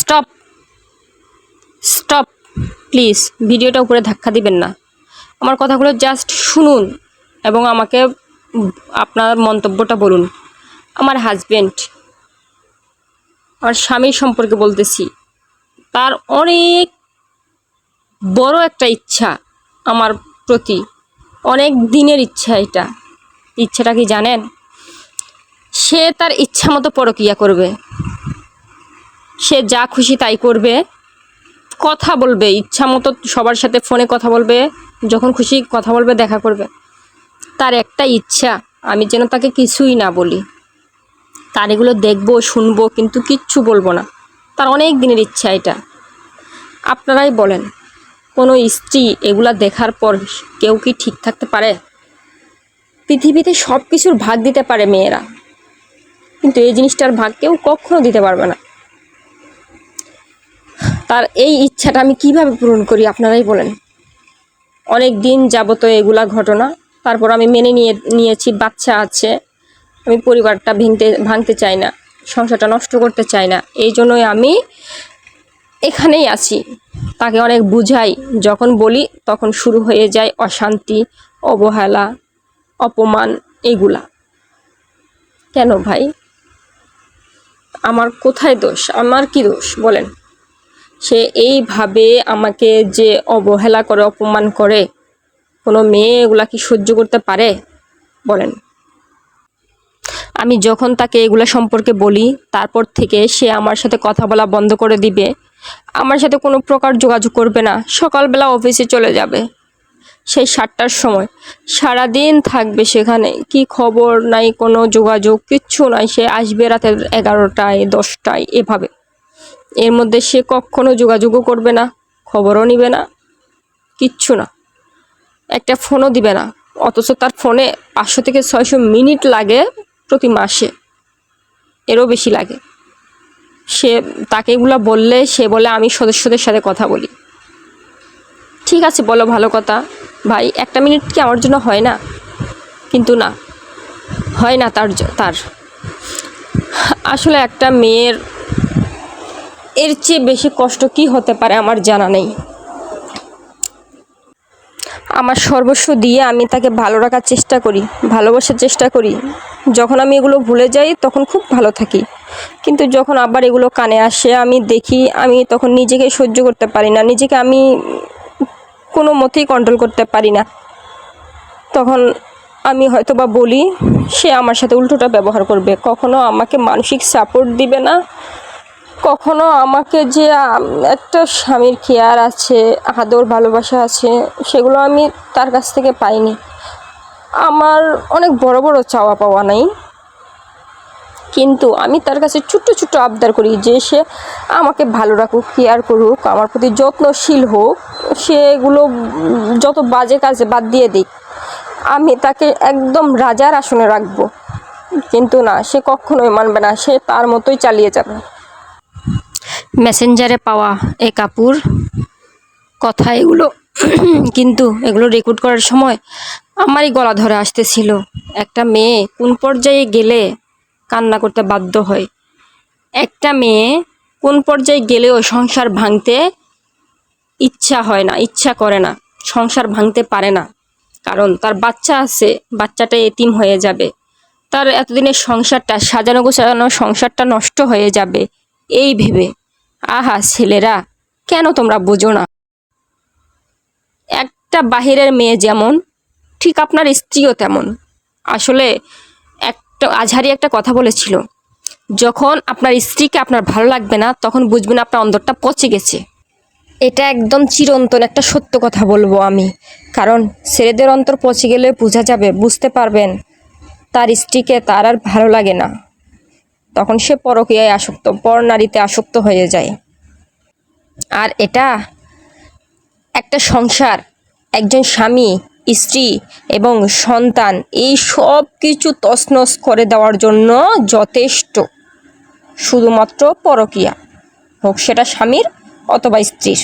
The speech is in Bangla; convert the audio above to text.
স্টপ স্টপ প্লিজ, ভিডিওটা উপরে ধাক্কা দিবেন না। আমার কথাগুলো জাস্ট শুনুন এবং আমাকে আপনার মন্তব্যটা বলুন। আমার হাজবেন্ড, আমার স্বামীর সম্পর্কে বলতেছি, তার অনেক বড় একটা ইচ্ছা আমার প্রতি, অনেক দিনের ইচ্ছা। ইচ্ছাটা কি জানেন? সে তার ইচ্ছা মতো পরকীয়া করবে, সে যা খুশি তাই করবে, কথা বলবে ইচ্ছা মতো, সবার সাথে ফোনে কথা বলবে, যখন খুশি কথা বলবে, দেখা করবে। তার একটা ইচ্ছা, আমি যেন তাকে কিছুই না বলি, তার এগুলো দেখবো শুনবো কিন্তু কিচ্ছু বলবো না। তার অনেক দিনের ইচ্ছা এটা। আপনারাই বলেন, কোনো স্ত্রী এগুলা দেখার পর কেউ কি ঠিক থাকতে পারে? পৃথিবীতে সব কিছুর ভাগ দিতে পারে মেয়েরা, কিন্তু এই জিনিসটার ভাগ কেউ কখনো দিতে পারবে না। তার এই ইচ্ছাটা আমি কিভাবে পূরণ করি আপনারাই বলেন। অনেক দিন যাবত এগুলা ঘটনা, তারপর আমি মেনে নিয়েছি। বাচ্চা আছে, আমি পরিবারটা ভাঙতে চাই না, সংসারটা নষ্ট করতে চাই না। এই জন্যই আমি এখানেই আছি। তাকে অনেক বুঝাই, যখন বলি তখন শুরু হয়ে যায় অশান্তি, অবহেলা, অপমান। এগুলা কেন ভাই? আমার কোথায় দোষ? আমার কি দোষ বলেন? সে এইভাবে আমাকে যে অবহেলা করে, অপমান করে, কোনো মেয়ে এগুলা কি সহ্য করতে পারে বলেন? আমি যখন তাকে এগুলা সম্পর্কে বলি, তারপর থেকে সে আমার সাথে কথা বলা বন্ধ করে দিবে, আমার সাথে কোনো প্রকার যোগাযোগ করবে না। সকালবেলা অফিসে চলে যাবে, সেই 7টার সময় সারাদিন থাকবে সেখানে, কি খবর নাই, কোনো যোগাযোগ কিচ্ছু নাই। সে আসবে রাতের 11টায় 10টায় এভাবে। এর মধ্যে সে কখনো যোগাযোগও করবে না, খবরও নিবে না, কিচ্ছু না, একটা ফোনও দিবে না। অথচ তার ফোনে 500 থেকে 600 মিনিট লাগে প্রতি মাসে, এরও বেশি লাগে। তাকে এগুলো বললে সে বলে আমি সদস্যদের সাথে কথা বলি। ঠিক আছে, বলো, ভালো কথা ভাই, 1 মিনিট কি আমার জন্য হয় না? কিন্তু না, হয় না তার। আসলে একটা মেয়ের এর চেয়ে বেশি কষ্ট কি হতে পারে আমার জানা নেই। আমার সর্বস্ব দিয়ে আমি তাকে ভালো রাখার চেষ্টা করি, ভালোবাসার চেষ্টা করি। যখন আমি এগুলো ভুলে যাই তখন খুব ভালো থাকি, কিন্তু যখন আবার এগুলো কানে আসে, আমি দেখি, আমি তখন নিজেকে সহ্য করতে পারি না, নিজেকে আমি কোনো মতেই কন্ট্রোল করতে পারি না। তখন আমি হয়তো বা বলি, সে আমার সাথে উল্টোটা ব্যবহার করবে। কখনো আমাকে মানসিক সাপোর্ট দিবে না, কখনো আমাকে যে একটা স্বামীর কেয়ার আছে, আদর ভালোবাসা আছে, সেগুলো আমি তার কাছ থেকে পাইনি। আমার অনেক বড় বড় চাওয়া পাওয়া নাই, কিন্তু আমি তার কাছে ছোট্ট ছোট্ট আবদার করি যে সে আমাকে ভালো রাখুক, কেয়ার করুক, আমার প্রতি যত্নশীল হোক। সেগুলো যত বাজে কাজে বাদ দিয়ে দিক, আমি তাকে একদম রাজার আসনে রাখবো। কিন্তু না, সে কখনোই মানবে না, সে তার মতোই চালিয়ে যাবে। মেসেঞ্জারে পাওয়া এক আপুর কথা এগুলো, কিন্তু এগুলো রেকর্ড করার সময় আমারই গলা ধরে আসতেছিল। একটা মেয়ে কোন পর্যায়ে গেলে কান্না করতে বাধ্য হয়, একটা মেয়ে কোন পর্যায়ে গেলেও সংসার ভাঙতে ইচ্ছা হয় না, ইচ্ছা করে না, সংসার ভাঙতে পারে না, কারণ তার বাচ্চা আছে, বাচ্চাটা এতিম হয়ে যাবে, তার এতদিনের সংসারটা, সাজানো গোছানো সংসারটা নষ্ট হয়ে যাবে, এই ভেবে। আহা ছেলেরা, কেন তোমরা বোঝো না? একটা বাহিরের মেয়ে যেমন, ঠিক আপনার স্ত্রীও তেমন। আসলে একটা আজহারি একটা কথা বলেছিল, যখন আপনার স্ত্রীকে আপনার ভালো লাগবে না, তখন বুঝবেন আপনার অন্তরটা পচে গেছে। এটা একদম চিরন্তন একটা সত্য কথা বলবো আমি, কারণ ছেলেদের অন্তর পচে গেলে বোঝা যাবে, বুঝতে পারবেন তার স্ত্রীকে তার আর ভালো লাগে না, তখন সে পরকীয়ায় আসক্ত, পর নারীতে আসক্ত হয়ে যায়। আর এটা একটা সংসার, একজন স্বামী, স্ত্রী এবং সন্তান, এই সব কিছু তছনছ করে দেওয়ার জন্য যথেষ্ট শুধুমাত্র পরকীয়া, হোক সেটা স্বামীর অথবা স্ত্রীর।